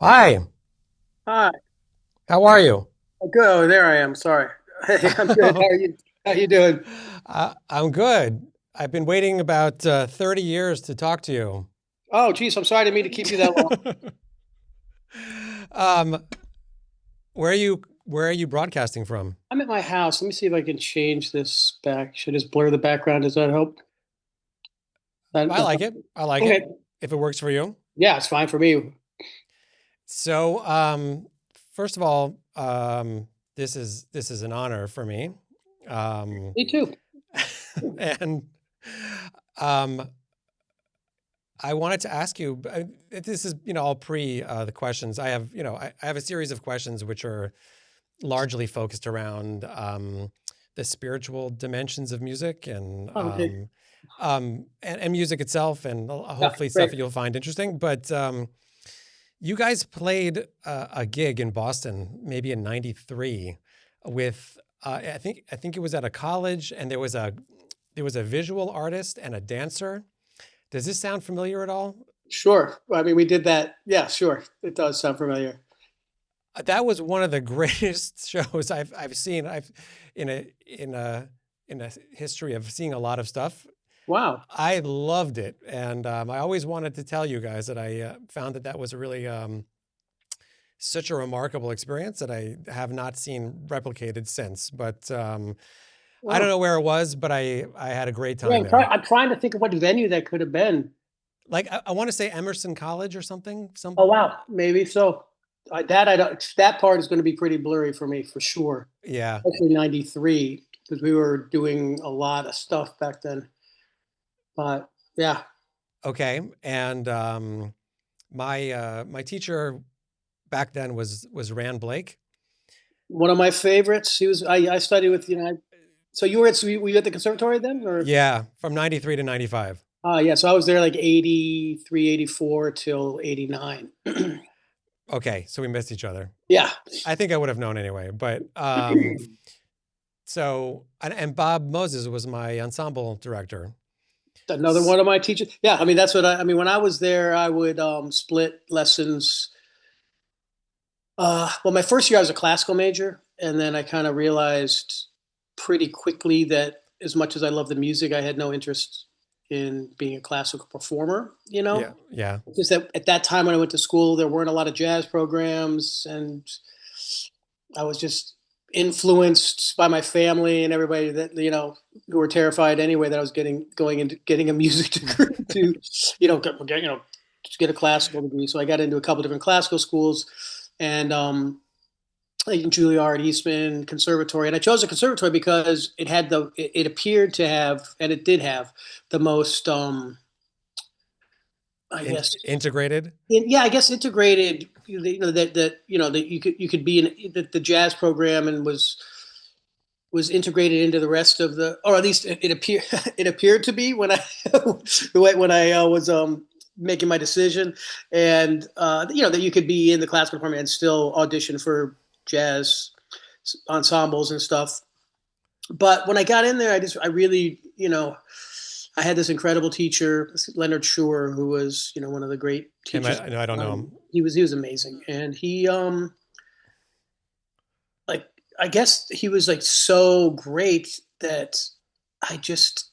Hi, Hi. how are you? Oh, good. Oh, there I am. Sorry. Hey, I'm good. How are you? How you doing? I'm good. I've been waiting about 30 years to talk to you. Oh, geez. I'm sorry to me to keep you that long. um, where are you broadcasting from? I'm at my house. Let me see if I can change this back. Should I just blur the background? Does that help? I like it. I like it Okay. if it works for you. Yeah, it's fine for me. So, first of all, this is an honor for me. Um, Me too. and um, I wanted to ask you, this is, all pre the questions. I have, I have a series of questions which are largely focused around the spiritual dimensions of music Oh, okay. and music itself, and Yeah, hopefully stuff great. that you'll find interesting. But you guys played a gig in Boston, maybe in '93, with I think it was at a college, and there was a visual artist and a dancer. Does this sound familiar at all? Sure. I mean, we did that. Yeah, sure. It does sound familiar. That was one of the greatest shows I've seen. I've in a history of seeing a lot of stuff. Wow. I loved it, and I always wanted to tell you guys that I found that was a really such a remarkable experience that I have not seen replicated since. But I don't Wow. know where it was, but I had a great Yeah, time there. I'm trying to think of what venue that could have been. Like I want to say Emerson College or something. Oh, wow. Maybe so. I don't. That part is going to be pretty blurry for me for sure. Yeah. Especially 93, because we were doing a lot of stuff back then. But yeah, Okay. And my teacher back then was Rand Blake. one of my favorites. I studied with, so were you at the conservatory then? Or, Yeah, from 93 to 95. yeah, so I was there like 83, 84 till 89. Okay, so we missed each other. Yeah. I think I would have known anyway, but so and Bob Moses was my ensemble director. Another one of my teachers. Yeah, I mean, I mean, when I was there, I would split lessons. Well, my first year I was a classical major, and then I kind of realized pretty quickly that as much as I love the music, I had no interest in being a classical performer. Yeah, yeah. Just that at that time when I went to school, there weren't a lot of jazz programs, and I was just influenced by my family and everybody that who were terrified anyway that I was going into getting a music degree to just get a classical degree. So I got into a couple different classical schools, and like in Juilliard, Eastman, Conservatory, and I chose a conservatory because it appeared to have, and it did have the most I guess Integrated. yeah, I guess integrated. That you could be in the jazz program and was integrated into the rest of the, or at least it appeared it appeared to be when I when I was making my decision, and that you could be in the classical department and still audition for jazz ensembles and stuff. But when I got in there, I really I had this incredible teacher, Leonard Schur, who was one of the great Him, teachers. no, I don't know him. He was amazing, and he like I guess he was like so great that I just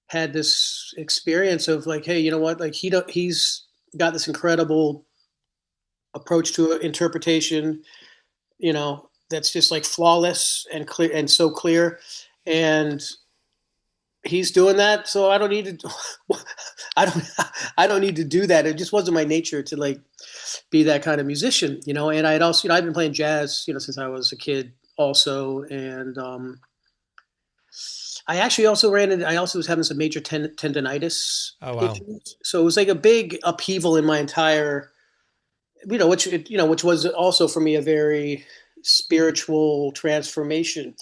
had this experience of like, hey, you know what? Like he's got this incredible approach to interpretation, that's just like flawless and clear and so clear, and he's doing that. So I don't need to, I don't, I don't need to do that. It just wasn't my nature to like be that kind of musician, And I had also, I've been playing jazz, since I was a kid, also, and I actually also ran into. I also was having some major tendonitis Oh wow. issues, so it was like a big upheaval in my entire, which was also for me a very spiritual transformation.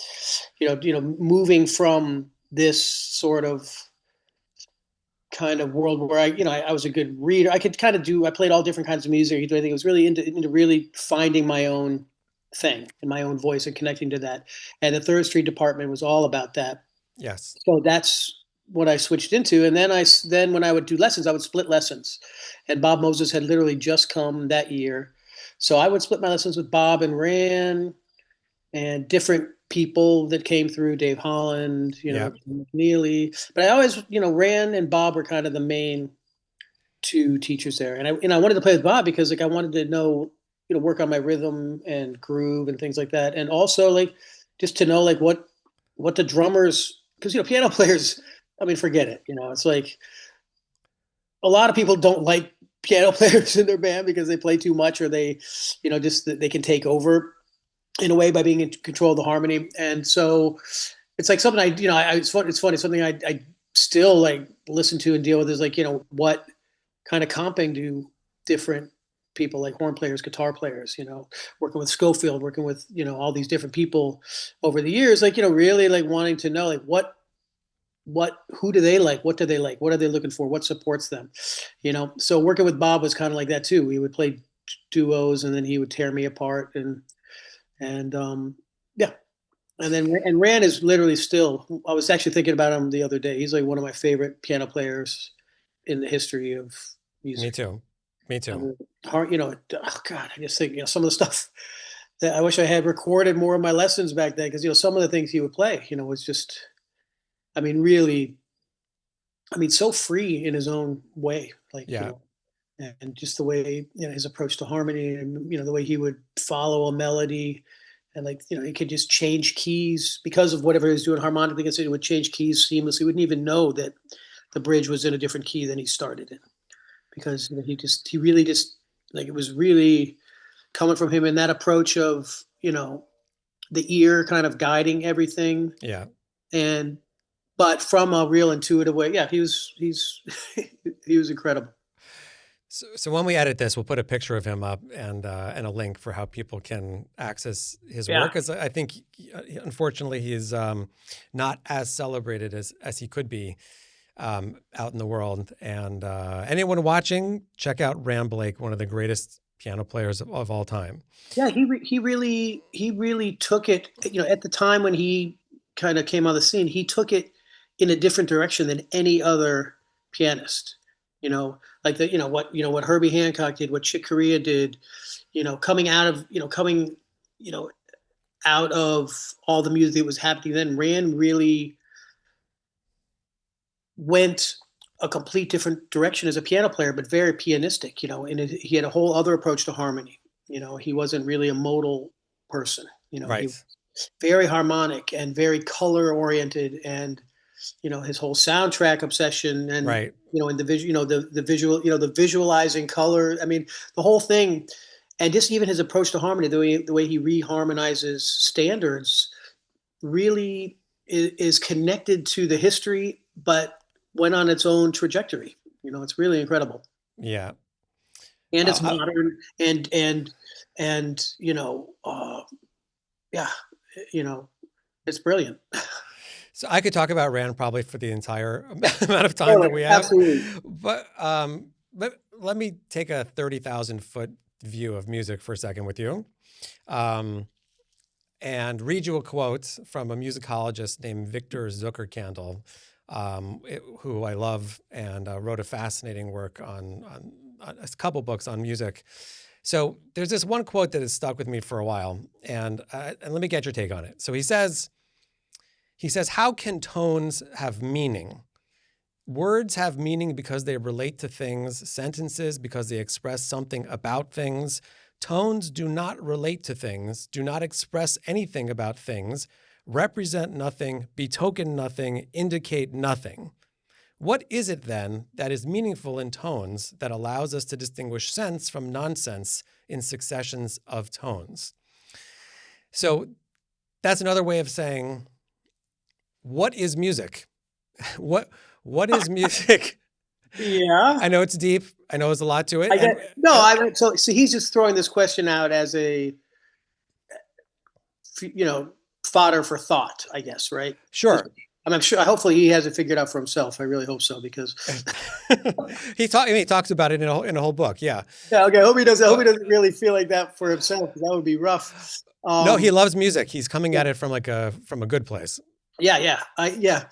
Moving from this sort of kind of world where I was a good reader. I could kind of I played all different kinds of music. I think it was really into really finding my own thing and my own voice and connecting to that. And the Third Street Department was all about that. Yes. So that's what I switched into. And then when I would do lessons, I would split lessons. And Bob Moses had literally just come that year. So I would split my lessons with Bob and Ran and different people that came through, Dave Holland, Yeah. McNeely. But I always, Ran and Bob were kind of the main two teachers there. And I wanted to play with Bob because like I wanted to know, work on my rhythm and groove and things like that. And also like just to know like what the drummers, because piano players, I mean, forget it. It's like a lot of people don't like piano players in their band because they play too much or they, just they can take over in a way by being in control of the harmony. And so it's like something it's funny, something I still like listen to and deal with is like, what kind of comping do different people like horn players, guitar players, working with Schofield, working with, all these different people over the years, like, really like wanting to know like who do they like? What do they like? What are they looking for? What supports them? So working with Bob was kind of like that too. We would play duos and then he would tear me apart and yeah. And Rand is literally still, I was actually thinking about him the other day. He's like one of my favorite piano players in the history of Me music. too. Me I too. mean, oh God, I just think, some of the stuff that I wish I had recorded more of my lessons back then. Cause some of the things he would play, was just, I mean, really, I mean, so free in his own way, like, Yeah. and just the way, his approach to harmony and, the way he would follow a melody and like, he could just change keys because of whatever he was doing harmonically. He would change keys seamlessly. He wouldn't even know that the bridge was in a different key than he started in because he really just like, it was really coming from him in that approach of, the ear kind of guiding everything Yeah. and, but from a real intuitive way. Yeah. He was incredible. So when we edit this, we'll put a picture of him up and a link for how people can access his Yeah. work. Because I think, unfortunately, he's not as celebrated as he could be out in the world. And anyone watching, check out Ram Blake, one of the greatest piano players of all time. Yeah. He really took it, at the time when he kind of came on the scene, he took it in a different direction than any other pianist. Like what Herbie Hancock did, what Chick Corea did, coming out of coming you know out of all the music that was happening then. Rand really went a complete different direction as a piano player, but very pianistic. And he had a whole other approach to harmony. He wasn't really a modal person. He Right. was very harmonic and very color oriented and his whole soundtrack obsession and Right. and the visual the visual the visualizing color. I mean, the whole thing, and just even his approach to harmony, the way he reharmonizes standards really is connected to the history but went on its own trajectory. It's really incredible. Yeah. And it's Uh, modern and yeah, you know it's brilliant. So I could talk about Rand probably for the entire amount of time Totally, that we have, absolutely. but let me take a 30,000-foot view of music for a second with you, and read you a quote from a musicologist named Victor Zuckerkandl, who I love and wrote a fascinating work on a couple books on music. So there's this one quote that has stuck with me for a while, and let me get your take on it. So he says, how can tones have meaning? Words have meaning because they relate to things, sentences because they express something about things. Tones do not relate to things, do not express anything about things, represent nothing, betoken nothing, indicate nothing. What is it then that is meaningful in tones that allows us to distinguish sense from nonsense in successions of tones? So that's another way of saying, what is music? What is music? Yeah, I know it's deep. I know there's a lot to it. I get no. So he's just throwing this question out as a fodder for thought, I guess, right? Sure. I'm sure. Hopefully, he has it figured out for himself. I really hope so because He talks about it in a whole book. Yeah. yeah. Okay. I hope he doesn't. I hope he But doesn't really feel like that for himself because that would be rough. no, he loves music. He's coming Yeah, at it from a good place. yeah. Yeah. Yeah.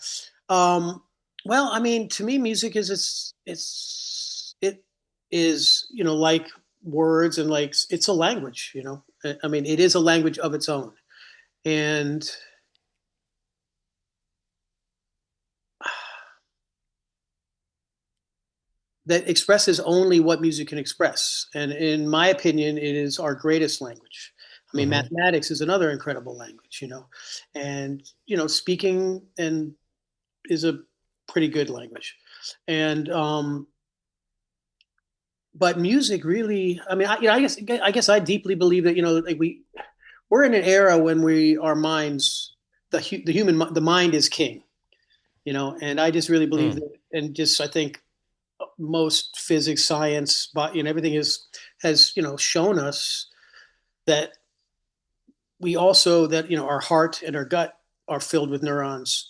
Um, Well, I mean, to me, music is it is, like words, and like it's a language. I mean, it is a language of its own, and that expresses only what music can express. And in my opinion, it is our greatest language. I mean, Hmm. mathematics is another incredible language, and speaking and is a pretty good language, and but music really, I mean, I guess I deeply believe that, like we're in an era when our minds, the mind is king, and I just really believe Mm. that, and just I think most physics, science, but everything has shown us that we also, that our heart and our gut are filled with neurons,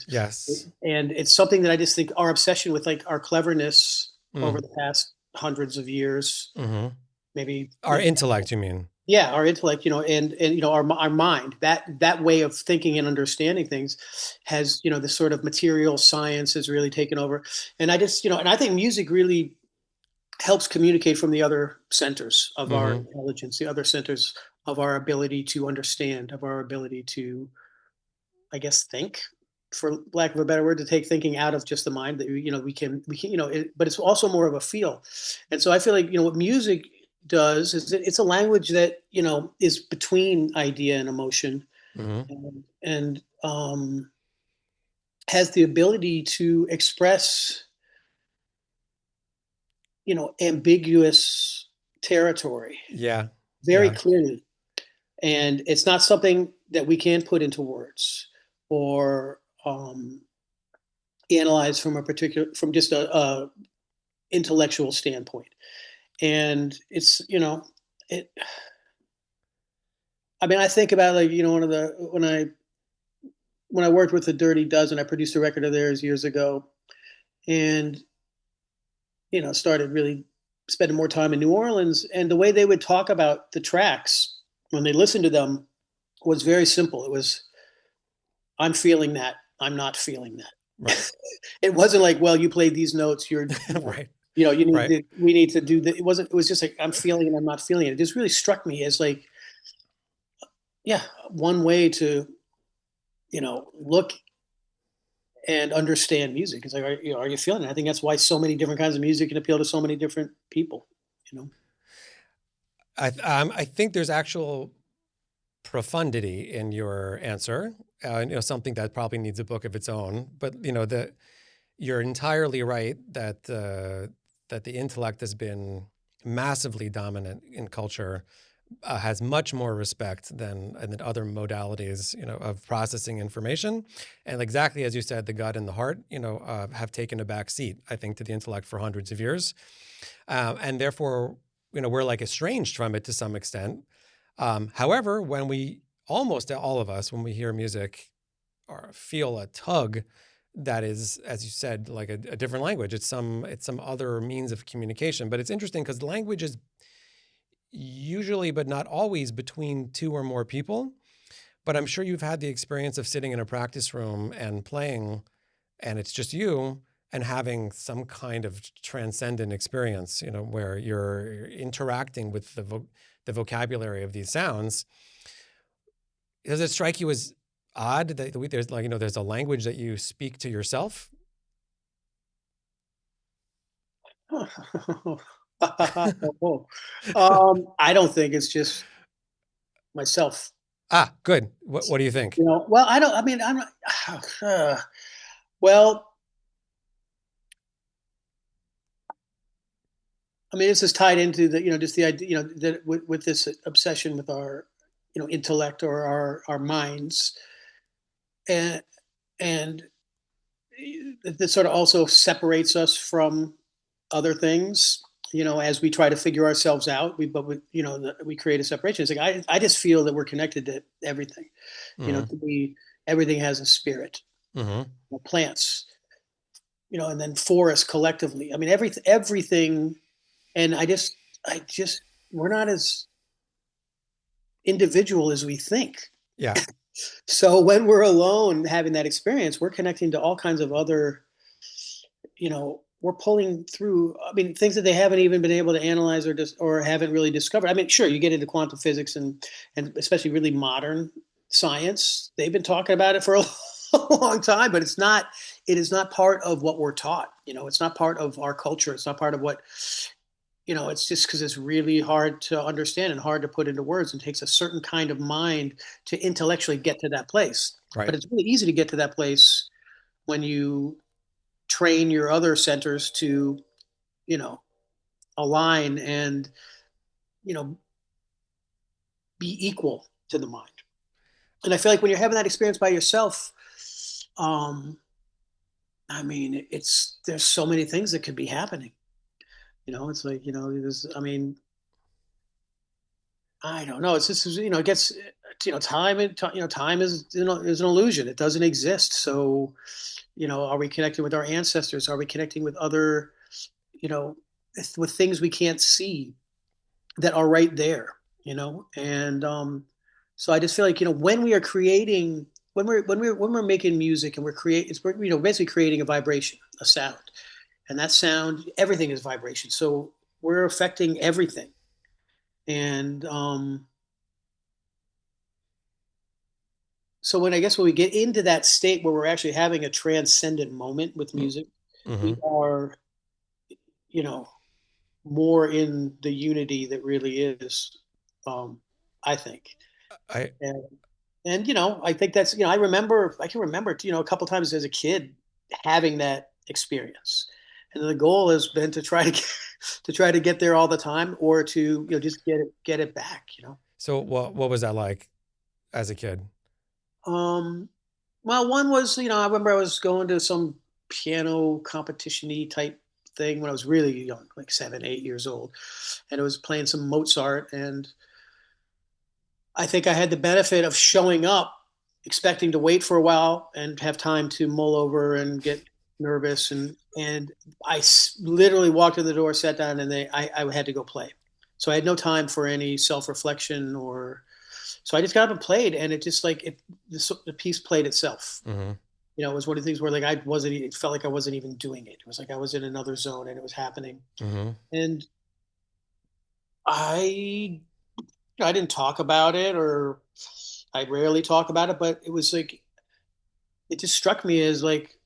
Yes. and it's something that I just think our obsession with, like, our cleverness over Mm. the past hundreds of years, Hmm. maybe, Our intellect, you mean? yeah, our intellect, and our mind, that way of thinking and understanding things has, this sort of material science has really taken over. And I just, and I think music really helps communicate from the other centers of our Hmm. intelligence, the other centers of our ability to understand, of our ability to, I guess, think, for lack of a better word, to take thinking out of just the mind. That we can, but it's also more of a feel. And so I feel like, what music does is it's a language that, is between idea and emotion, Hmm. and has the ability to express, ambiguous territory Yeah. very Yeah. clearly. And it's not something that we can put into words, or analyze from just a intellectual standpoint. And it's, it, I mean, I think about, like, one of the when I worked with the Dirty Dozen, I produced a record of theirs years ago, and started really spending more time in New Orleans. And the way they would talk about the tracks when they listened to them was very simple. It was, I'm feeling that, I'm not feeling Right. that. It wasn't like, well, you played these notes, Right. you need Right. to, we need to do that. It was just like, I'm feeling it, I'm not feeling it. It just really struck me as, like, yeah, one way to, look and understand music. It's like, are you feeling it? I think that's why so many different kinds of music can appeal to so many different people, you know? I think there's actual profundity in your answer. Something that probably needs a book of its own. But you're entirely right that the intellect has been massively dominant in culture, has much more respect than other modalities, of processing information. And exactly as you said, the gut and the heart, have taken a back seat, I think, to the intellect for hundreds of years, and therefore, we're like estranged from it to some extent. However, when we almost all of us, when we hear music or feel a tug that is, as you said, like a different language. It's some other means of communication. But it's interesting because language is usually, but not always, between two or more people. But I'm sure you've had the experience of sitting in a practice room and playing, and it's just you, and having some kind of transcendent experience, where you're interacting with the vocabulary of these sounds. Does it strike you as odd that there's, like, there's a language that you speak to yourself? I don't think it's just myself. Ah, good. What do you think? Well, I don't. I mean, I'm not. Well, I mean, this is tied into the, just the idea, that with this obsession with our, intellect, or our minds, and and this sort of also separates us from other things. As we try to figure ourselves out, we create a separation. It's like, I just feel that we're connected to everything. Mm-hmm. To me, everything has a spirit. Mm-hmm. Plants, and then forests collectively. I mean, everything. And I just, we're not as individual as we think. Yeah. So when we're alone having that experience, we're connecting to all kinds of other, we're pulling through, I mean, things that they haven't even been able to analyze or haven't really discovered. I mean, sure, you get into quantum physics and especially really modern science. They've been talking about it for a a long time, but it is not part of what we're taught. It's not part of our culture. It's not part of what, it's just because it's really hard to understand and hard to put into words and takes a certain kind of mind to intellectually get to that place. Right. But it's really easy to get to that place when you train your other centers to, you know, align and, you know, be equal to the mind. And I feel like when you're having that experience by yourself, um, I mean, there's so many things that could be happening. It's like, I mean, I don't know. It's just, it gets, time and, time is an illusion. It doesn't exist. So, are we connecting with our ancestors? Are we connecting with other, you know, with things we can't see that are right there, And so I just feel like, when we are creating, when we're making music and we're basically creating a vibration, a sound, and that sound, everything is vibration. So we're affecting everything. And so when we get into that state where we're actually having a transcendent moment with music, Mm-hmm. we are, you know, more in the unity that really is, I think. I And I think that's, I can remember, a couple times as a kid having that experience. And the goal has been to try to get, to try to get there all the time, or to, just get it back. so what was that like as a kid? Um, well, one was, I remember I was going to some piano competition-y type thing when I was really young, like 7, 8 years old, and it was playing some Mozart. And I think I had the benefit of showing up, expecting to wait for a while and have time to mull over and get nervous. And I literally walked in the door, sat down, and I had to go play. So I had no time for any self-reflection or. So I just got up and played, and it just like the piece played itself. Mm-hmm. It was one of the things where like I wasn't. It felt like I wasn't even doing it. It was like I was in another zone, and it was happening. Mm-hmm. And I I didn't talk about it, or I rarely talk about it, but it was like it just struck me as like,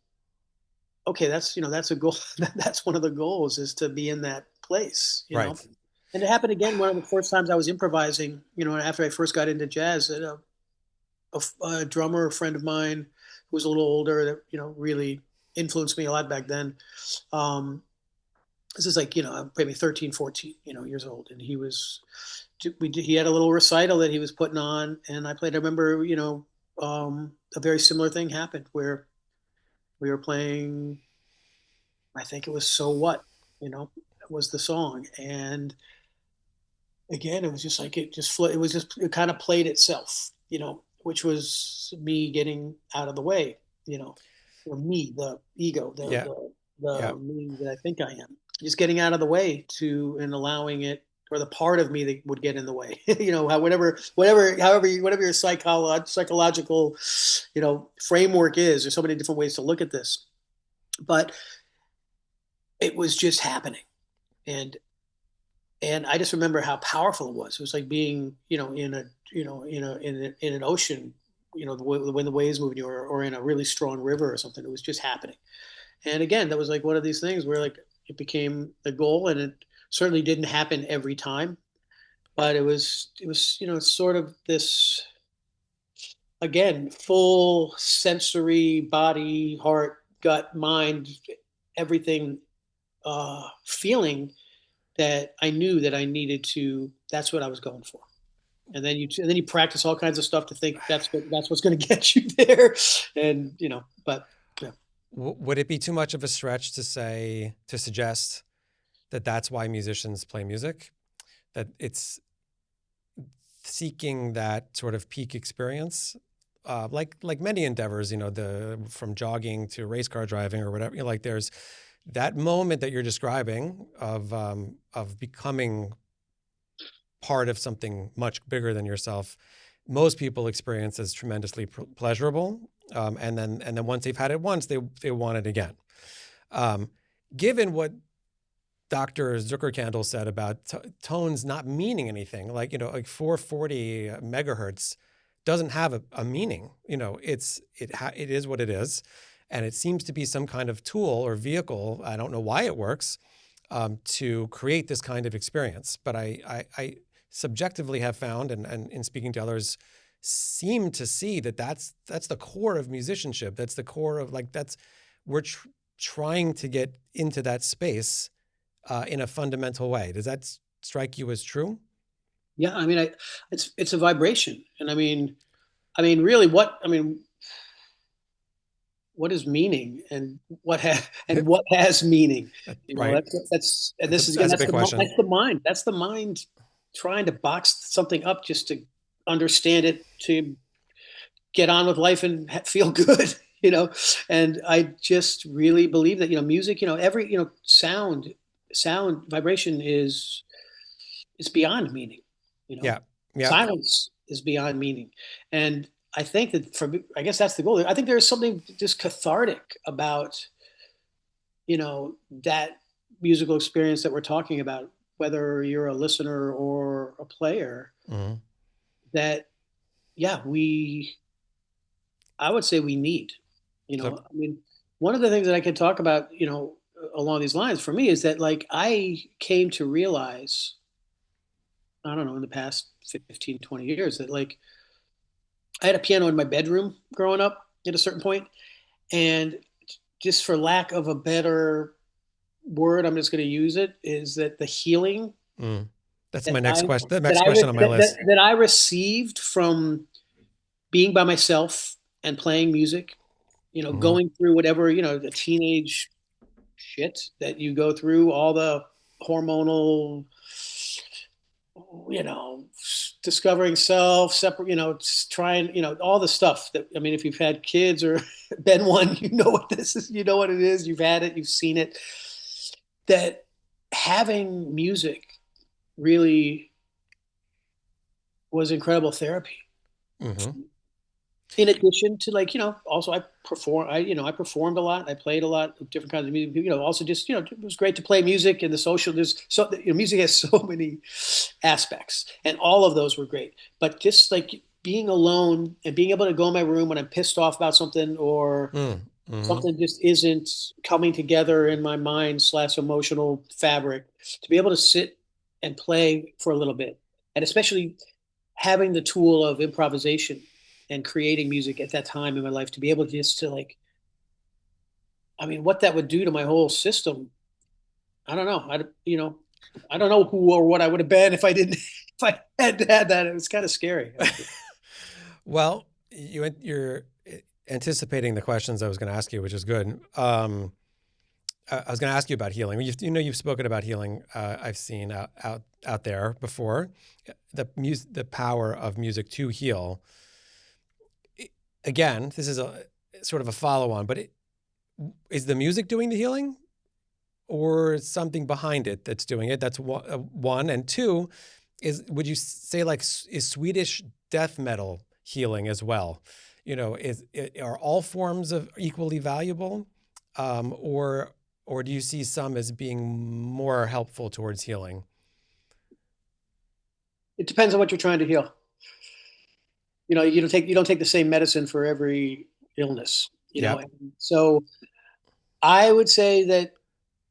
okay, that's a goal. That's one of the goals, is to be in that place. Right. And it happened again one of the first times I was improvising. After I first got into jazz, a drummer, a friend of mine who was a little older, that really influenced me a lot back then. Um, this is like, maybe 13, 14, years old, and he had a little recital that he was putting on, and I played. I remember, a very similar thing happened where we were playing. I think it was "So What," was the song, and again, it was just like it kind of played itself, which was me getting out of the way, you know, me, the ego, the Yeah. the Yeah. the me that I think I am, just getting out of the way and allowing it, or the part of me that would get in the way, whatever your psychological, framework is. There's so many different ways to look at this, but it was just happening, and I just remember how powerful it was. It was like being, in an ocean, when the waves moving you, or in a really strong river or something. It was just happening. And again, that was like one of these things where like it became a goal, and it certainly didn't happen every time, but it was sort of this, again, full sensory, body, heart, gut, mind, everything, feeling that I knew that I needed to. That's what I was going for. And then you practice all kinds of stuff to think that's what's going to get you there. And but yeah. Would it be too much of a stretch to suggest that that's why musicians play music? That it's seeking that sort of peak experience, like many endeavors, the from jogging to race car driving or whatever. Like there's that moment that you're describing of becoming part of something much bigger than yourself. Most people experience as tremendously pleasurable, and then once they've had it once, they want it again. Um, given what Dr. Zuckerkandl said about tones not meaning anything, like, like 440 megahertz doesn't have a meaning. It is what it is. And it seems to be some kind of tool or vehicle. I don't know why it works, to create this kind of experience. But I subjectively have found, and in speaking to others, seem to see that that's the core of musicianship. That's the core of, like, we're trying to get into that space in a fundamental way. Does that strike you as true? Yeah, I mean, it's a vibration, and really, what is meaning, and what has meaning? Right. And this is again, That's a big question. that's the mind. That's the mind trying to box something up just to understand it, to get on with life and feel good. And I just really believe that music, every sound vibration is beyond meaning. Yeah. Yeah. Silence is beyond meaning, and I think that I guess that's the goal. I think there's something just cathartic about that musical experience that we're talking about, whether you're a listener or a player. Mm-hmm. That yeah, I would say we need. So, One of the things that I could talk about, along these lines for me is that, like, I came to realize, I don't know, in the past 15, 20 years, that, like, I had a piano in my bedroom growing up at a certain point, and just for lack of a better word, I'm just going to use it, is that the healing that's that my next I question. The next question on my list. that I received from being by myself and playing music, going through whatever, the teenage shit that you go through, all the hormonal, discovering self, separate, trying, all the stuff that, if you've had kids or been one, you know what this is, you know what it is, you've had it, you've seen it, that having music really was incredible therapy. Mm-hmm. In addition to, like, also I performed a lot. I played a lot of different kinds of music. Also just, it was great to play music, and the social. There's so music has so many aspects, and all of those were great. But just like being alone and being able to go in my room when I'm pissed off about something, or something just isn't coming together in my mind / emotional fabric, to be able to sit and play for a little bit, and especially having the tool of improvisation and creating music at that time in my life, to be able just to, like, what that would do to my whole system. I don't know. I don't know who or what I would have been if I didn't, if I had had that. It was kind of scary. Well, you're anticipating the questions I was going to ask you, which is good. I was going to ask you about healing. You've spoken about healing. I've seen out there before, the power of music to heal. Again, this is a sort of a follow-on, but is the music doing the healing, or something behind it that's doing it? That's one. And two, would you say, like, is Swedish death metal healing as well? Are all forms of equally valuable, or do you see some as being more helpful towards healing? It depends on what you're trying to heal. You don't take the same medicine for every illness. Yep. So I would say that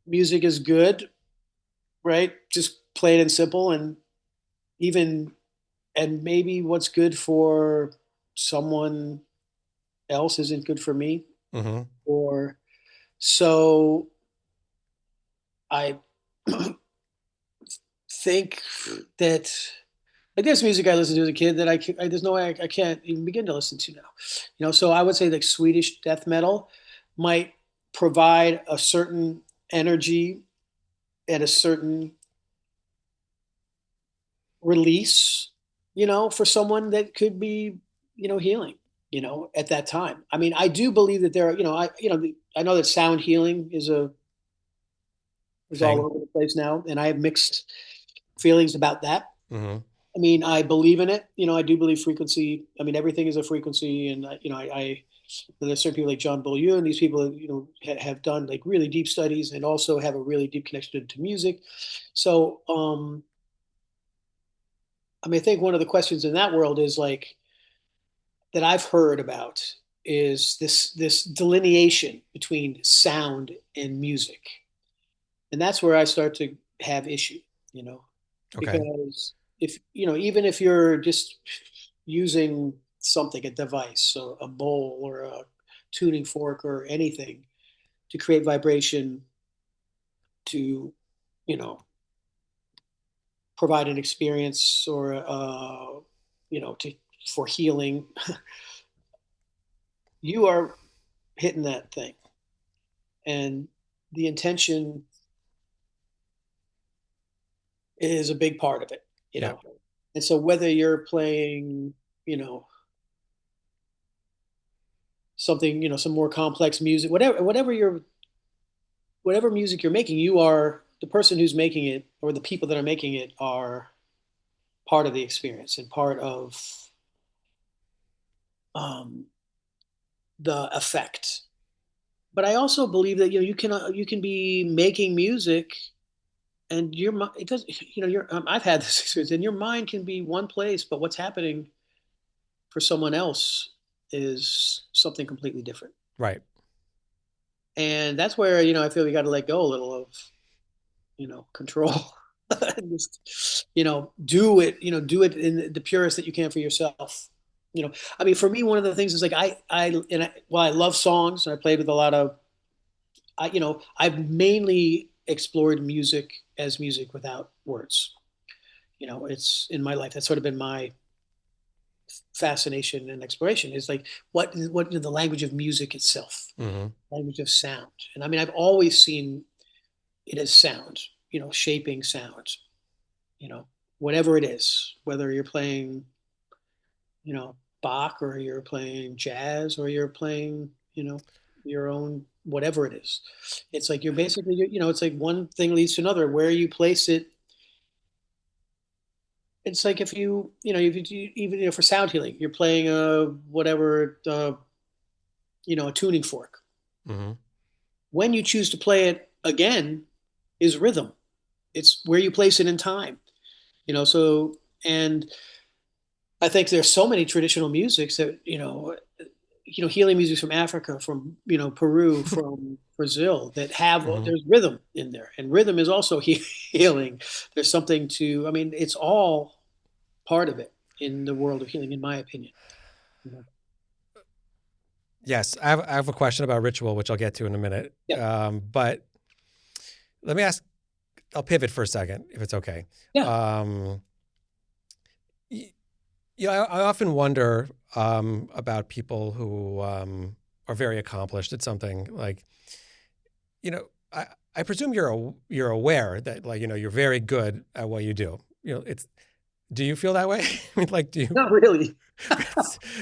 music is good, right? Just plain and simple, and maybe what's good for someone else isn't good for me. Mm-hmm. Or so I think that, like, there's music I listened to as a kid that there's no way I can't even begin to listen to now. So I would say, like, Swedish death metal might provide a certain energy and a certain release, for someone that could be, healing, at that time. I do believe that there are, I know that sound healing is all Thing. over the place now, and I have mixed feelings about that. Mm-hmm. I believe in it. I do believe frequency. Everything is a frequency, and And there's certain people like John Beaulieu, and these people, have done like really deep studies and also have a really deep connection to music. So, I mean, I think one of the questions in that world is like that I've heard about is this delineation between sound and music, and that's where I start to have issue, you know, Okay. because if even if you're just using something, a device, so a bowl or a tuning fork or anything to create vibration to, you know, provide an experience or, to for healing, you are hitting that thing, and the intention is a big part of it, you Yeah. know. And so whether you're playing, you know, something, some more complex music, whatever music you're making, you are the person who's making it, or the people that are making it are part of the experience and part of um, the effect. But I also believe that you can be making music and it does your I've had this experience, and your mind can be one place, but what's happening for someone else is something completely different. Right. And that's where I feel we got to let go a little of control. Just do it in the purest that you can for yourself. I mean, for me, one of the things is like I love songs, and I played with a lot of I've mainly explored music as music without words. It's in my life that's sort of been my fascination and exploration, is like what the language of music itself, Hmm. language of sound. And I mean, I've always seen it as sound, shaping sound, you know, whatever it is, whether you're playing, Bach, or you're playing jazz, or you're playing, your own, whatever it is. It's like you're basically, it's like one thing leads to another. Where you place it, it's like if if you even, for sound healing, you're playing whatever, a tuning fork. Hmm. When you choose to play it again is rhythm. It's where you place it in time, so, and I think there's so many traditional musics that, healing music from Africa, from, Peru, from Brazil, that have, Hmm. there's rhythm in there. And rhythm is also healing. There's something to, I mean, it's all part of it in the world of healing, in my opinion. Yes, I have a question about ritual, which I'll get to in a minute. Yeah. But let me ask. I'll pivot for a second, if it's okay. Yeah. Um, y- I often wonder about people who are very accomplished at something. Like, you know, I presume you're aware that, like, you're very good at what you do. It's. Do you feel that way? I mean, like, do you? Not really.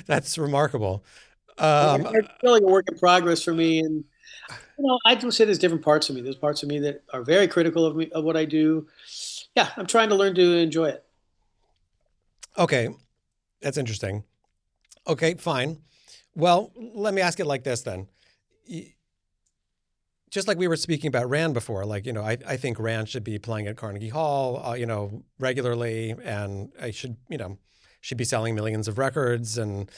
That's remarkable. I mean, Um, it's really a work in progress for me. And, I do say there's different parts of me. There's parts of me that are very critical of me, of what I do. Yeah. I'm trying to learn to enjoy it. okay, that's interesting. Okay, fine. Well, let me ask it like this then. Just like we were speaking about Rand before, like, I think Rand should be playing at Carnegie Hall, regularly, and I should be selling millions of records. And,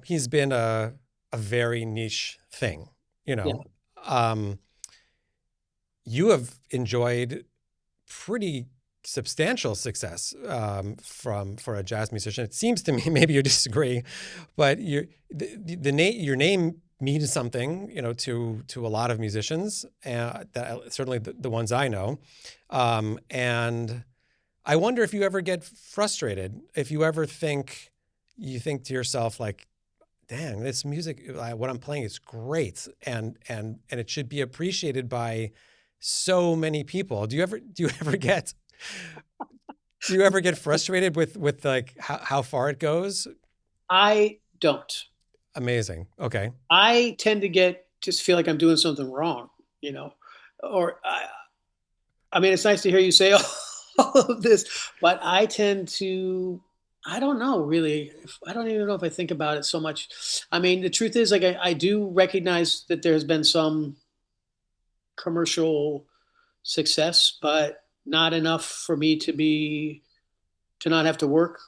he's been a very niche thing, you Yeah. know. Um, you have enjoyed pretty substantial success for a jazz musician. It seems to me, maybe you disagree, but your name means something, to a lot of musicians, that certainly the ones I know, and I wonder if you ever get frustrated, if you ever you think to yourself like, dang, this music, what I'm playing is great, and it should be appreciated by so many people. Do you ever get frustrated with like how far it goes? I don't. Amazing. Okay. I tend to just feel like I'm doing something wrong, you know, or I mean, it's nice to hear you say all of this, but I tend to. I don't know really. I don't even know if I think about it so much. I mean, the truth is, like, I do recognize that there's been some commercial success, but not enough for me to not have to work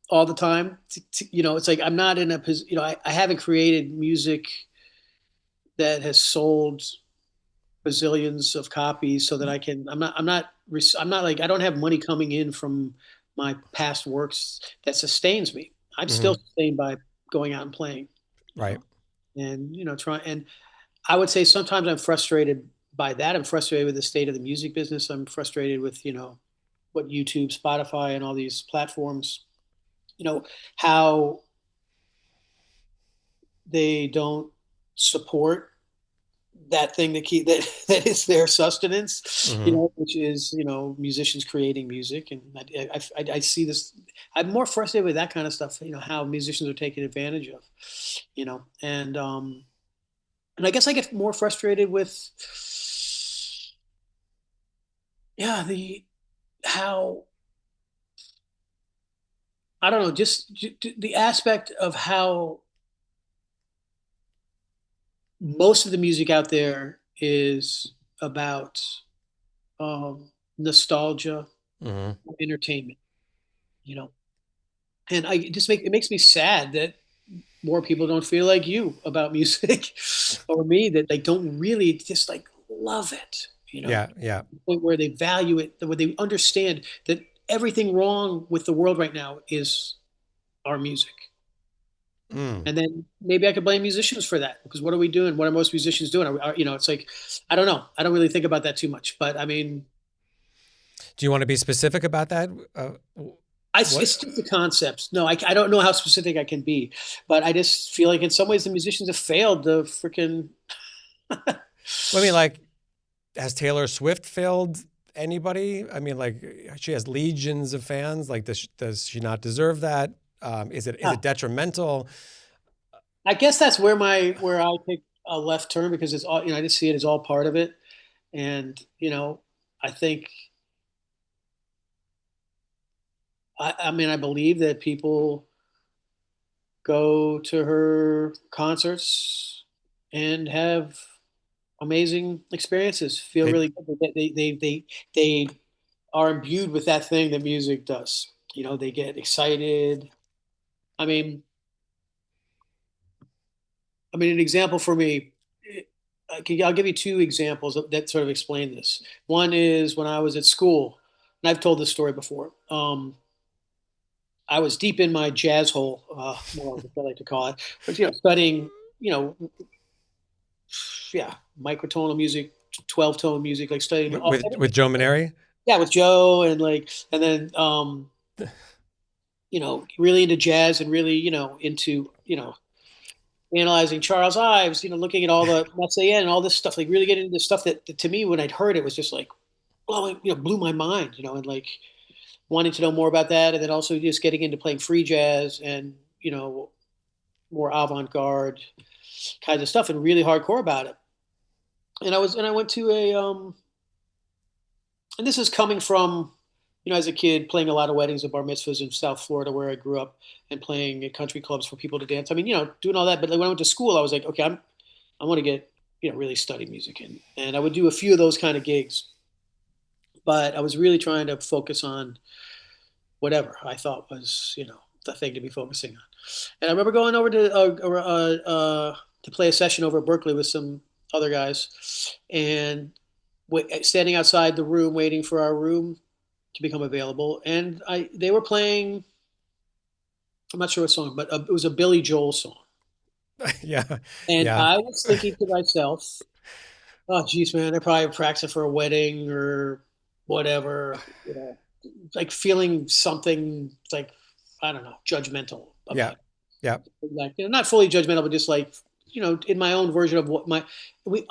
all the time. It's like I'm not in a position. I haven't created music that has sold bazillions of copies so that I can. I'm not like I don't have money coming in from my past works that sustains me. I'm still Hmm. sustained by going out and playing, Right. and try. And I would say sometimes I'm frustrated by that. I'm frustrated with the state of the music business. I'm frustrated with what YouTube, Spotify, and all these platforms. How they don't support that thing that keep that that is their sustenance, Hmm. which is musicians creating music, and I see this. I'm more frustrated with that kind of stuff. How musicians are taken advantage of, and I guess I get more frustrated with, yeah, the how I don't know, just the aspect of how most of the music out there is about nostalgia, Hmm. entertainment, you know. And it makes me sad that more people don't feel like you about music or me, that they don't really just like love it, Yeah. Yeah. the point where they value it, where they understand that everything wrong with the world right now is our music. Mm. And then maybe I could blame musicians for that, because what are we doing? What are most musicians doing? It's like, I don't know. I don't really think about that too much, but I mean, Do you want to be specific about that? What? it's just the concepts. No, I don't know how specific I can be, but I just feel like in some ways the musicians have failed the freaking. Well, I mean, like, has Taylor Swift failed anybody? I mean, like, she has legions of fans. Like, does she not deserve that? Is it detrimental? I guess that's where I take a left turn, because it's all, I just see it as all part of it. And, I think, I mean, I believe that people go to her concerts and have amazing experiences, feel They really good. They are imbued with that thing that music does. They get excited. I mean, an example for me, I'll give you two examples that sort of explain this. One is when I was at school, and I've told this story before. I was deep in my jazz hole, more as I like to call it, but studying, you know, yeah, microtonal music, 12-tone music, like studying all with Joe Maneri. yeah, with Joe, and and then really into jazz, and really, into, analyzing Charles Ives, looking at all the Messiaen and all this stuff, like really getting into stuff that to me, when I'd heard it, was just like blowing, blew my mind, and like wanting to know more about that, and then also just getting into playing free jazz and more avant-garde kinds of stuff, and really hardcore about it. And I went to and this is coming from, as a kid, playing a lot of weddings and bar mitzvahs in South Florida, where I grew up, and playing at country clubs for people to dance. I mean, doing all that. But like, when I went to school, I was like, okay, I want to get, really study music, and I would do a few of those kind of gigs. But I was really trying to focus on whatever I thought was, the thing to be focusing on. And I remember going over to play a session over at Berkeley with some other guys, and standing outside the room waiting for our room to become available. And they were playing, I'm not sure what song, but it was a Billy Joel song. Yeah. And Yeah. I was thinking to myself, oh, geez, man, they're probably practicing for a wedding or whatever, like feeling something like, I don't know, judgmental Yeah. about it. Yeah. Like, not fully judgmental, but just like, in my own version of what we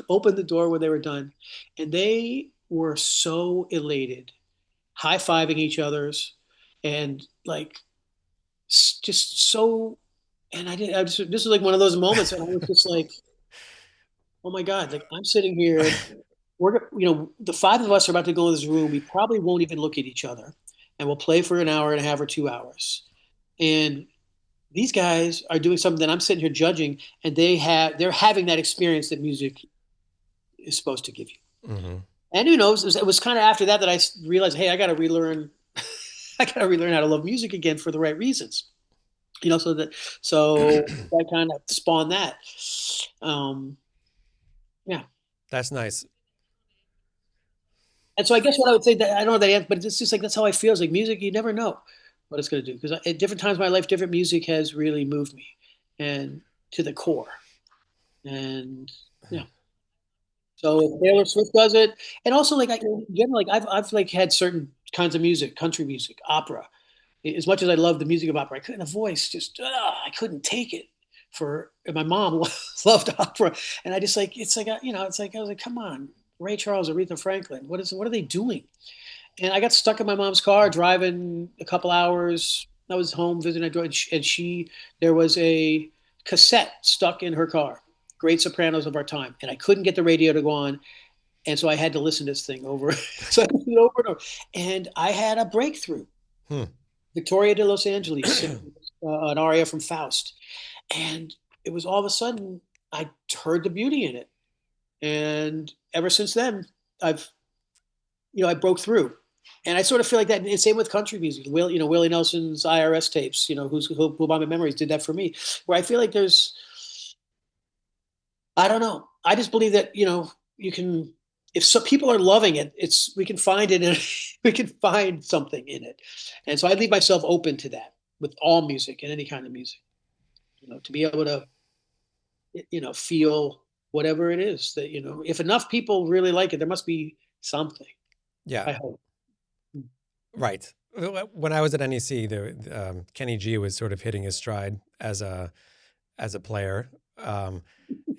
opened the door when they were done, and they were so elated, high-fiving each other's, and like just so. And this was like one of those moments, and I was just like, oh my God, like I'm sitting here, the five of us are about to go in this room. We probably won't even look at each other. and we'll play for an hour and a half or 2 hours. And these guys are doing something that I'm sitting here judging, and they're having that experience that music is supposed to give you. Hmm. And who knows? It was kind of after that I realized, hey, I got to relearn. I got to relearn how to love music again for the right reasons. So that kind of spawned that. Um, yeah. That's nice. And so I guess what I would say, that I don't know that answer, but it's just like that's how I feel. It's like music, you never know what it's going to do, because at different times in my life, different music has really moved me, and to the core. And yeah, so if Taylor Swift does it, and also like generally, like I've like had certain kinds of music, country music, opera. As much as I love the music of opera, I couldn't, the voice just I couldn't take it. And my mom loved opera, and I just like it's like it's like I was like, come on, Ray Charles, Aretha Franklin, what are they doing? And I got stuck in my mom's car driving a couple hours. I was home visiting, and there was a cassette stuck in her car, Great Sopranos of Our Time, and I couldn't get the radio to go on, and so I had to listen to this thing over. So I listened over and over, and I had a breakthrough. Hmm. Victoria de Los Angeles singing an aria from Faust, and it was all of a sudden I heard the beauty in it, and ever since then I've I broke through. And I sort of feel like that. And same with country music. Willie Nelson's IRS tapes, who by my memories did that for me. Where I feel like I don't know. I just believe that you can, if some people are loving it, we can find it, in, we can find something in it. And so I leave myself open to that with all music and any kind of music. To be able to feel whatever it is that if enough people really like it, there must be something. Yeah. I hope. Right. When I was at NEC, Kenny G was sort of hitting his stride as a player,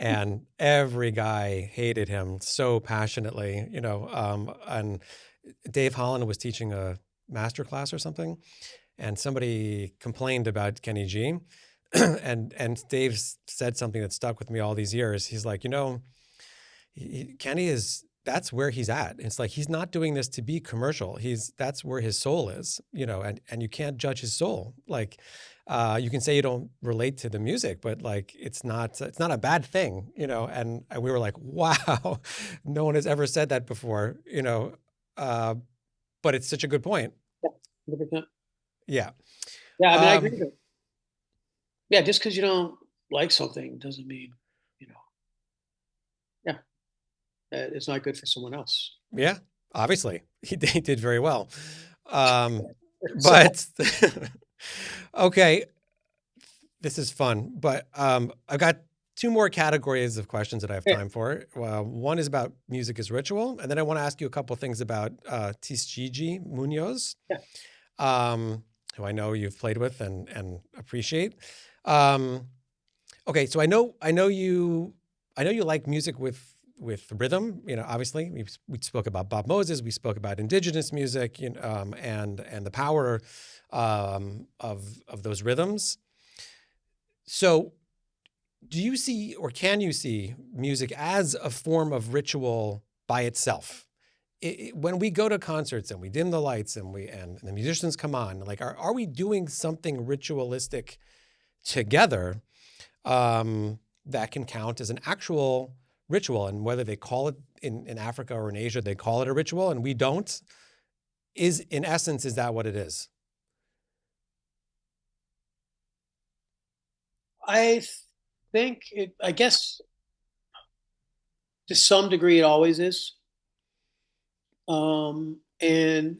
and every guy hated him so passionately. And Dave Holland was teaching a master class or something, and somebody complained about Kenny G, and Dave said something that stuck with me all these years. He's like, Kenny is that's where he's at. It's like he's not doing this to be commercial. That's where his soul is, and you can't judge his soul. Like you can say you don't relate to the music, but like it's not a bad thing, and we were like, wow, no one has ever said that before, uh, but it's such a good point. Yeah, 100%. Yeah. Yeah, I mean, I agree with it. Yeah, just because you don't like something doesn't mean, you know, yeah, it's not good for someone else. Yeah, obviously he did very well. So, But okay, this is fun, but I've got two more categories of questions that I have yeah, time for. One is about music as ritual, and then I want to ask you a couple of things about Tisziji Muñoz, yeah. who I know you've played with and appreciate. Um, okay, so I know you like music with rhythm. Obviously we spoke about Bob Moses, we spoke about indigenous music, and the power of those rhythms. So, do you see or can you see music as a form of ritual by itself? When we go to concerts and we dim the lights and the musicians come on, like are we doing something ritualistic together that can count as an actual ritual? And whether they call it in Africa or in Asia, they call it a ritual and we don't, in essence, is that what it is? I I guess to some degree it always is. And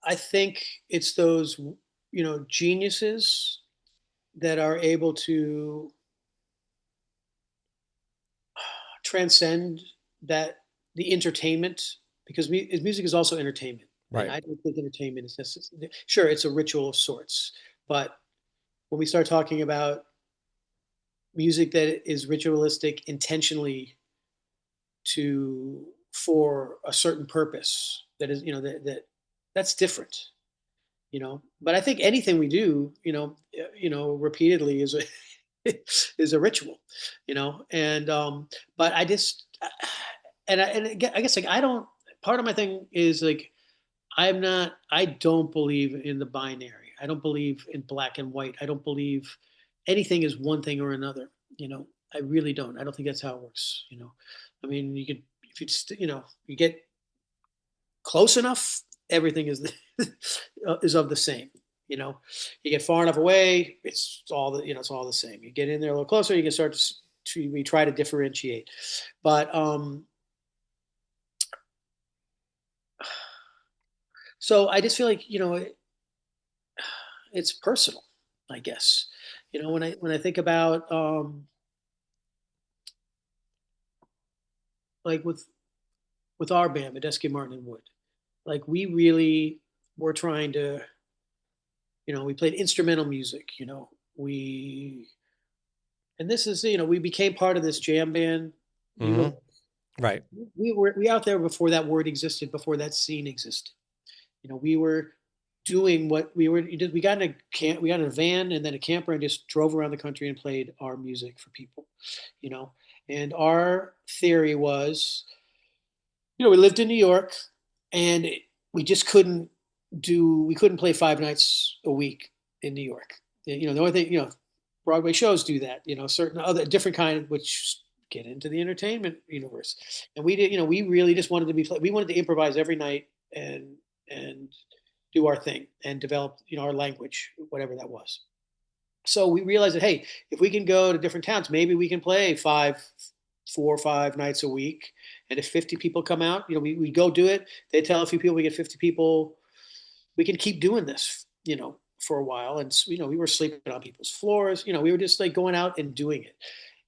I think it's those, geniuses that are able to transcend that the entertainment, because music is also entertainment, and Right. I don't think entertainment is necessary. Sure, it's a ritual of sorts, but when we start talking about music that is ritualistic intentionally for a certain purpose, that is, that's different. But I think anything we do, repeatedly is a is a ritual, and but I just and I guess like I don't. part of my thing is like, I don't believe in the binary. I don't believe in black and white. I don't believe anything is one thing or another. You know, I really don't. I don't think that's how it works. You know, I mean, you could, if you just, you know, you get close enough, everything is, is of the same. You know, you get far enough away, it's all the, you know, it's all the same. You get in there a little closer, you can start we try to differentiate. But, so I just feel like, you know, it's personal, I guess. You know, when I think about like with our band, Medeski, Martin and Wood, like we really were trying to, you know, we played instrumental music. You know, we and this is, you know, we became part of this jam band. We were Mm-hmm. Right. we out there before that word existed, before that scene existed. You know, we were doing what we were. We got in a we got in a van and then a camper and just drove around the country and played our music for people. You know, and our theory was, you know, we lived in New York, and we just we couldn't play 5 nights a week in New York. You know, the only thing, you know, Broadway shows do that. You know, certain other different kind, which get into the entertainment universe. And we did, you know, we really just wanted to we wanted to improvise every night and do our thing and develop, you know, our language, whatever that was. So we realized that, hey, if we can go to different towns, maybe we can play 4 or 5 nights a week. And if 50 people come out, you know, we go do it. They tell a few people, we get 50 people. We can keep doing this, you know, for a while. And, you know, we were sleeping on people's floors. You know, we were just like going out and doing it.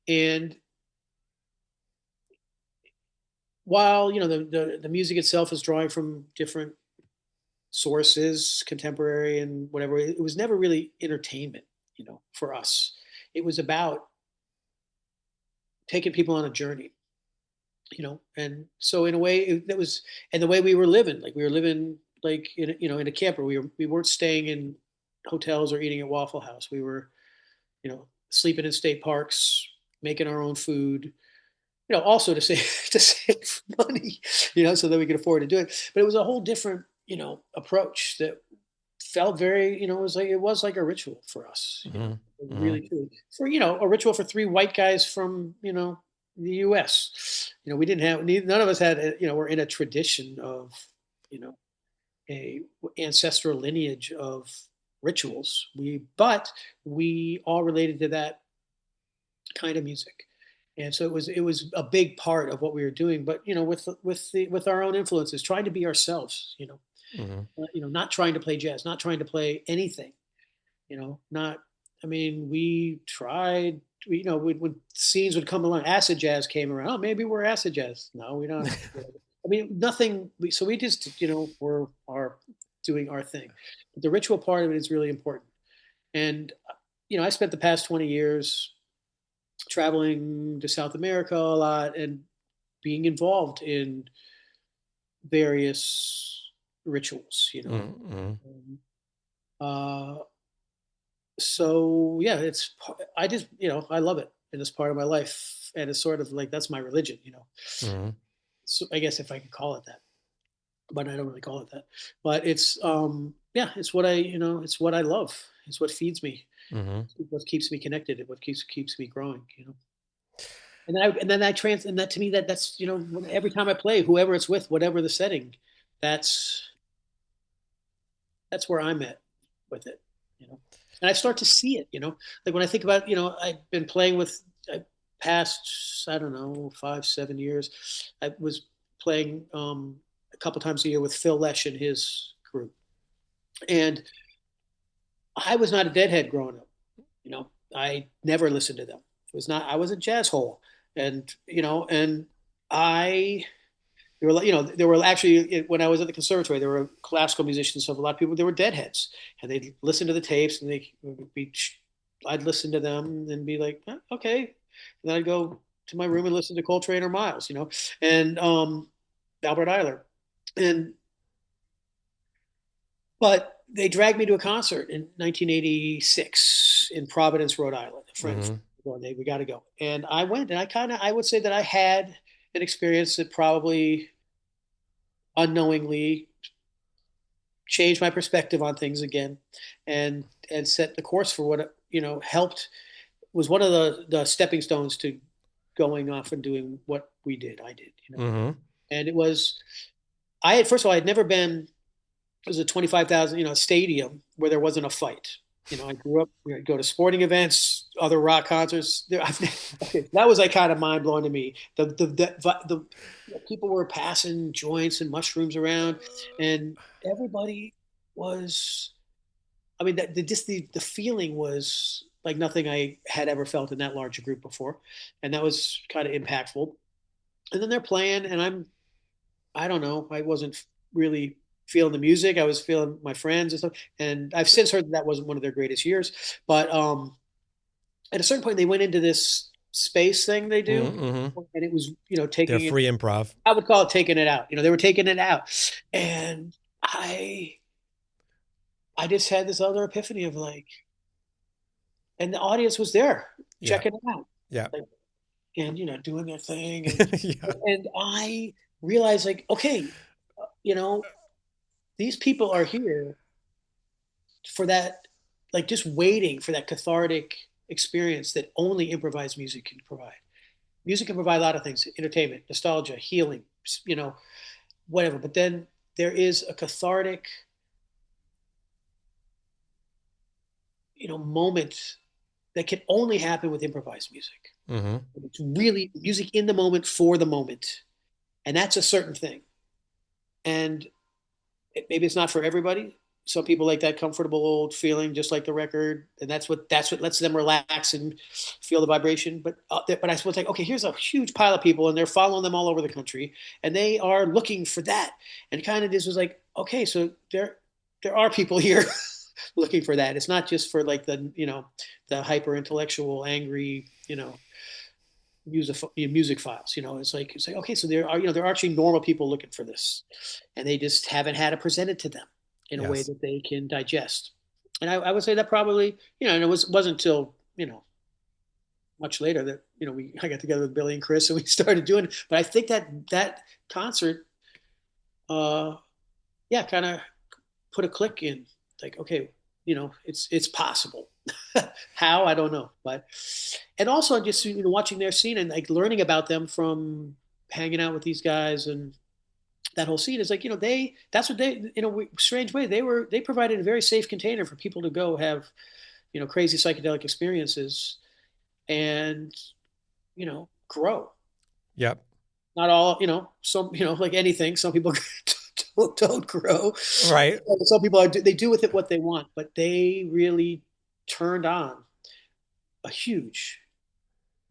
And while, you know, the music itself is drawing from different sources, contemporary and whatever, it was never really entertainment, you know, for us. It was about taking people on a journey, you know. And so in a way that was, and the way we were living, like we were living like in a, you know, in a camper. We weren't staying in hotels or eating at Waffle House. We were, you know, sleeping in state parks, making our own food, you know, also to save to save money, you know, so that we could afford to do it. But it was a whole different, you know, approach that felt very, you know, it was like a ritual for us, you know, Mm-hmm. Mm-hmm. really truly, for, you know, a ritual for three white guys from, you know, the U.S. You know, we didn't have, none of us had, you know, we're in a tradition of, you know, a ancestral lineage of rituals. But we all related to that kind of music. And so it was a big part of what we were doing, but, you know, with our own influences, trying to be ourselves, Mm-hmm. you know, not trying to play jazz, not trying to play anything, you know, not, I mean, we tried, you know, when scenes would come along, acid jazz came around. Oh, maybe we're acid jazz. No, we don't. I mean, nothing. So we just, you know, are doing our thing. But the ritual part of it is really important. And, you know, I spent the past 20 years traveling to South America a lot and being involved in various rituals, you know. Mm-hmm. Um, uh, so yeah, I just, you know, I love it, and it's part of my life, and it's sort of like that's my religion, you know. Mm-hmm. So I guess if I could call it that, but I don't really call it that. But it's yeah, it's what I, you know, it's what I love. It's what feeds me. Mm-hmm. It's what keeps me connected. It what keeps me growing, you know. And that to me, that's, you know, every time I play, whoever it's with, whatever the setting, that's that's where I'm at with it, you know. And I start to see it, you know, like when I think about, you know, I've been playing with, past, I don't know, 5, 7 years. I was playing a couple times a year with Phil Lesh and his group, and I was not a Deadhead growing up, you know. I never listened to them. It was not. I was a jazz hole, and, you know, and I there were, you know, there were actually, when I was at the conservatory, there were classical musicians. So a lot of people, there were deadheads, and they'd listen to the tapes, and I'd listen to them and be like, okay, and then I'd go to my room and listen to Coltrane or Miles, you know, and Albert Eiler, and but they dragged me to a concert in 1986 in Providence, Rhode Island. A friend, Mm-hmm. we got to go, and I went, and I would say that I had an experience that probably unknowingly changed my perspective on things again, and set the course for what helped, was one of the stepping stones to going off and doing what we did. I did. Mm-hmm. And it was, I had, first of all, I'd never been, it was a 25,000, stadium where there wasn't a fight. I grew up, I'd go to sporting events, other rock concerts. Okay, that was like kind of mind blowing to me. The people were passing joints and mushrooms around, and everybody was. I mean, just the feeling was like nothing I had ever felt in that large a group before, and that was kind of impactful. And then they're playing, and I don't know, I wasn't really feeling the music. I was feeling my friends and stuff. And I've since heard that wasn't one of their greatest years. But at a certain point, they went into this space thing they do, Mm-hmm. and it was They're taking it. free improv. I would call it taking it out. They were taking it out, and I just had this other epiphany of like, and the audience was there Yeah. checking it out, Yeah. like, and doing their thing, and Yeah. and I realized like, okay, you know, these people are here for that, like just waiting for that cathartic experience that only improvised music can provide. Music can provide a lot of things: entertainment, nostalgia, healing, whatever. But then there is a cathartic, moment that can only happen with improvised music. Mm-hmm. It's really music in the moment for the moment, and that's a certain thing. And maybe it's not for everybody. Some people like that comfortable old feeling, just like the record, and that's what lets them relax and feel the vibration. But I suppose like, okay, here's a huge pile of people, and they're following them all over the country, and they are looking for that. And kind of this was like, okay, so there are people here looking for that. It's not just for like the hyper intellectual, angry, music files. It's like okay, so there are actually normal people looking for this, and they just haven't had it presented to them in a way Yes. that they can digest. And I would say that probably, and it wasn't until much later that I got together with Billy and Chris and we started doing it. But I think that concert, uh, yeah, kind of put a click in, like, okay, it's possible. How, I don't know, but and also just watching their scene and like learning about them from hanging out with these guys, and that whole scene is like, that's what they, in a strange way, they provided a very safe container for people to go have crazy psychedelic experiences and grow. Yep. Not all, some, like anything, some people don't grow. Right. Some people they do with it what they want, but they really turned on a huge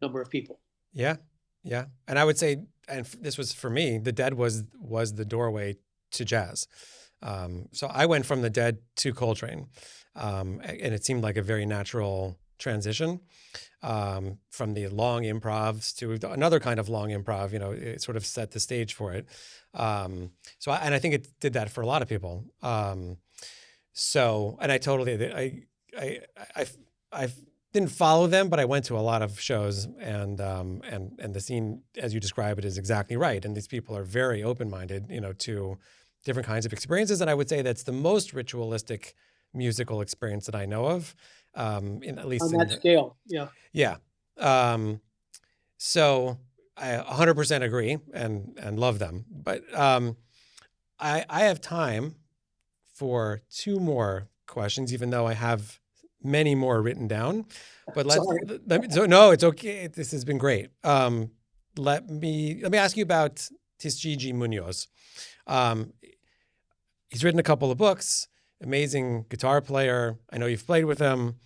number of people. Yeah. Yeah. And I would say, and this was for me, the Dead was the doorway to jazz. So I went from the Dead to Coltrane, and it seemed like a very natural transition, from the long improvs to another kind of long improv. It sort of set the stage for it. And I think it did that for a lot of people. And I totally, I didn't follow them, but I went to a lot of shows, and the scene, as you describe it, is exactly right. And these people are very open-minded, to different kinds of experiences. And I would say that's the most ritualistic musical experience that I know of, at least On in that scale. Yeah. yeah. So I 100% agree and love them. But I have time for two more questions, even though I have many more written down. But no, it's okay. This has been great. Let me ask you about Tisziji Muñoz. He's written a couple of books, amazing guitar player. I know you've played with him.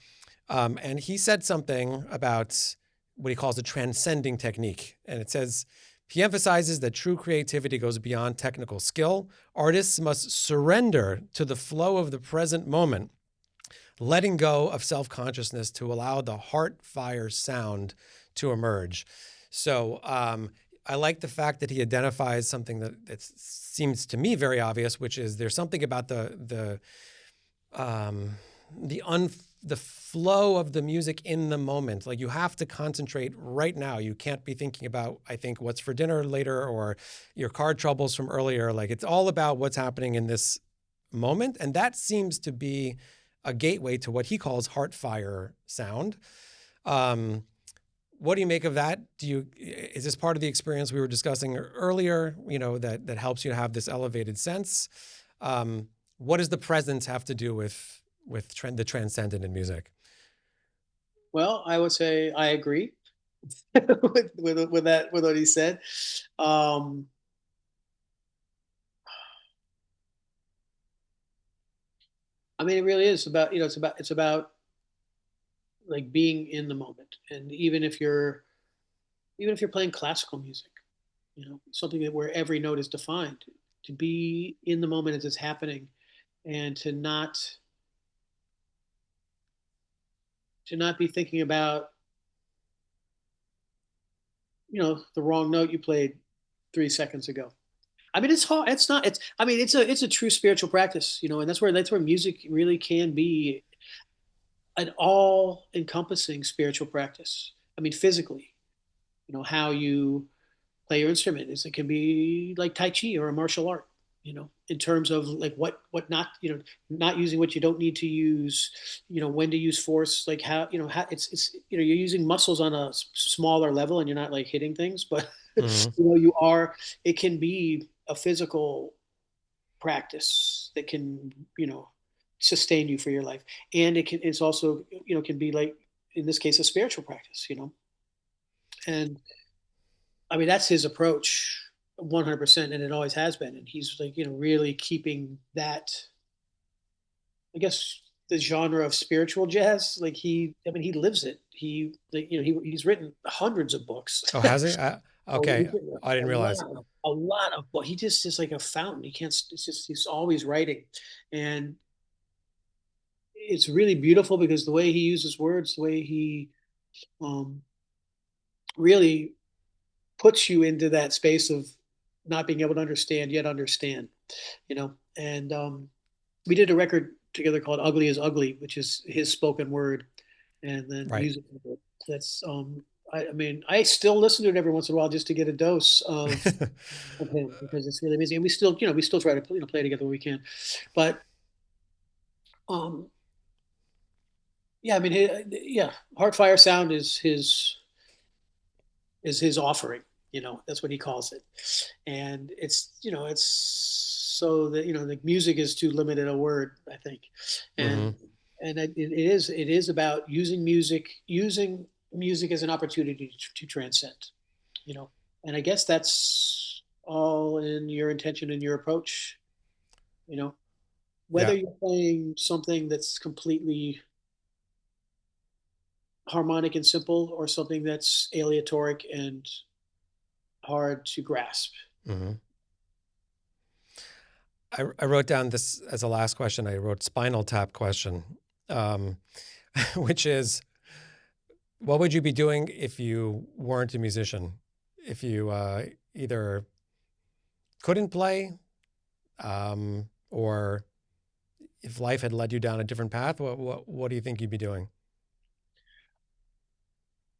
And he said something about what he calls a transcending technique. And it says, he emphasizes that true creativity goes beyond technical skill. Artists must surrender to the flow of the present moment, letting go of self-consciousness to allow the heart fire sound to emerge. So I like the fact that he identifies something that seems to me very obvious, which is there's something about the the flow of the music in the moment. Like you have to concentrate right now. You can't be thinking about, I think, what's for dinner later or your card troubles from earlier. Like it's all about what's happening in this moment. And that seems to be a gateway to what he calls heart fire sound. What do you make of that? Is this part of the experience we were discussing earlier, that helps you to have this elevated sense? What does the presence have to do with the transcendent in music? Well, I would say I agree with that, with what he said. Um, I mean, it really is about, it's about like being in the moment. And even if you're playing classical music, something that where every note is defined, to be in the moment as it's happening, and to not be thinking about, the wrong note you played 3 seconds ago. I mean, it's hard. It's not. It's. I mean, it's a true spiritual practice, and that's where music really can be an all-encompassing spiritual practice. I mean, physically, how you play your instrument is, it can be like Tai Chi or a martial art, in terms of like what not, not using what you don't need to use, when to use force, like how it's, you're using muscles on a smaller level and you're not like hitting things, but Mm-hmm. you are, it can be a physical practice that can, sustain you for your life. And it's also, can be like, in this case, a spiritual practice, and I mean, that's his approach 100%, and it always has been. And he's like, really keeping that, I guess, the genre of spiritual jazz. Like I mean, he lives it. He, like, he's written hundreds of books. Oh, has he? Oh, Okay, he's written I a didn't realize. lot, a lot of books. He just is like a fountain. He can't. It's just, he's always writing, and it's really beautiful because the way he uses words, the way he um, really puts you into that space of not being able to understand yet understand, and we did a record together called Ugly is Ugly, which is his spoken word and then Right. music of it. That's I mean, I still listen to it every once in a while just to get a dose of him, because it's really amazing. And we still try to play together when we can. But um yeah, I mean, yeah, Heartfire Sound is his offering. That's what he calls it. And it's so that, the music is too limited a word, I think. Mm-hmm. And it is about using music as an opportunity to transcend, you know. And I guess that's all in your intention and your approach, you know. Whether Yeah. you're playing something that's completely harmonic and simple, or something that's aleatoric and hard to grasp. Mm-hmm. I wrote down this as a last question. I wrote Spinal Tap question, um, which is, what would you be doing if you weren't a musician? If you either couldn't play, or if life had led you down a different path, what do you think you'd be doing?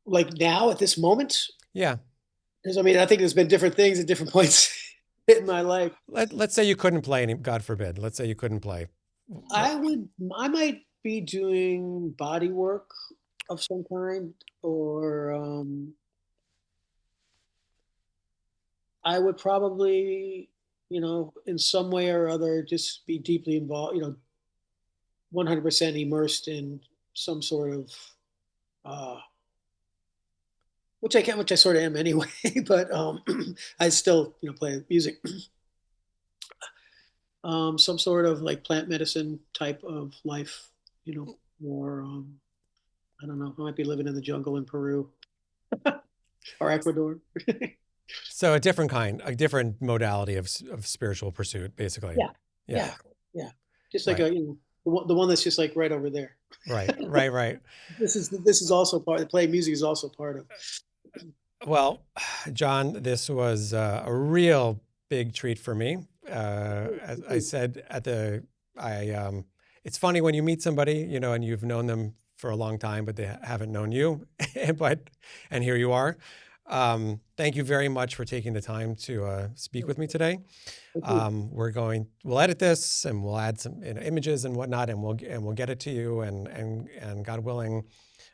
Like now at this moment, Yeah. because I mean, I think there's been different things at different points in my life. Let's say you couldn't play any, God forbid. Let's say you couldn't play. What? I might be doing body work of some kind, or I would probably, in some way or other, just be deeply involved, 100% immersed in some sort of, uh, which I sort of am anyway, but I still, play music. Some sort of like plant medicine type of life, or I don't know, I might be living in the jungle in Peru or Ecuador. So a different modality of spiritual pursuit, basically. Yeah, Yeah. yeah, yeah. Just like Right. the one that's just like right over there. Right. Right. Right. This is also part. Playing music is also part of. Well, John, this was a real big treat for me. As I said I it's funny when you meet somebody, and you've known them for a long time, but they haven't known you, and here you are. Thank you very much for taking the time to speak with me today. We'll edit this and we'll add some images and whatnot, and we'll get it to you, and God willing,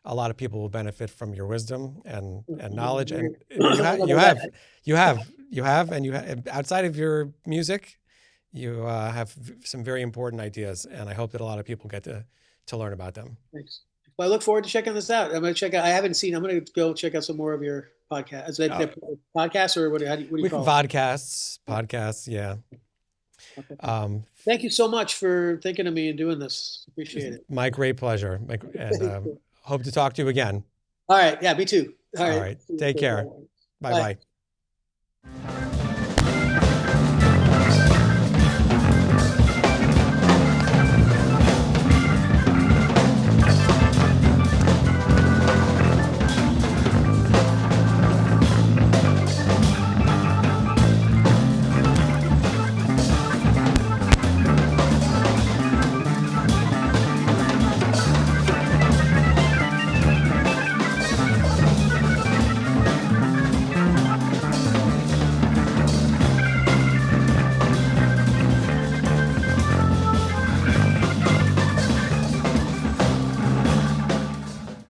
a lot of people will benefit from your wisdom and knowledge. And you have, outside of your music, you have some very important ideas, and I hope that a lot of people get to learn about them. Thanks. Well, I look forward to checking this out. I'm going to check out. I haven't seen. I'm going to go check out some more of your podcasts. Is that podcasts, or what do you call it? Podcasts. Yeah. Okay. Thank you so much for thinking of me and doing this. Appreciate it. My great pleasure. And hope to talk to you again. All right. Yeah, me too. All right. Take care. Bye-bye.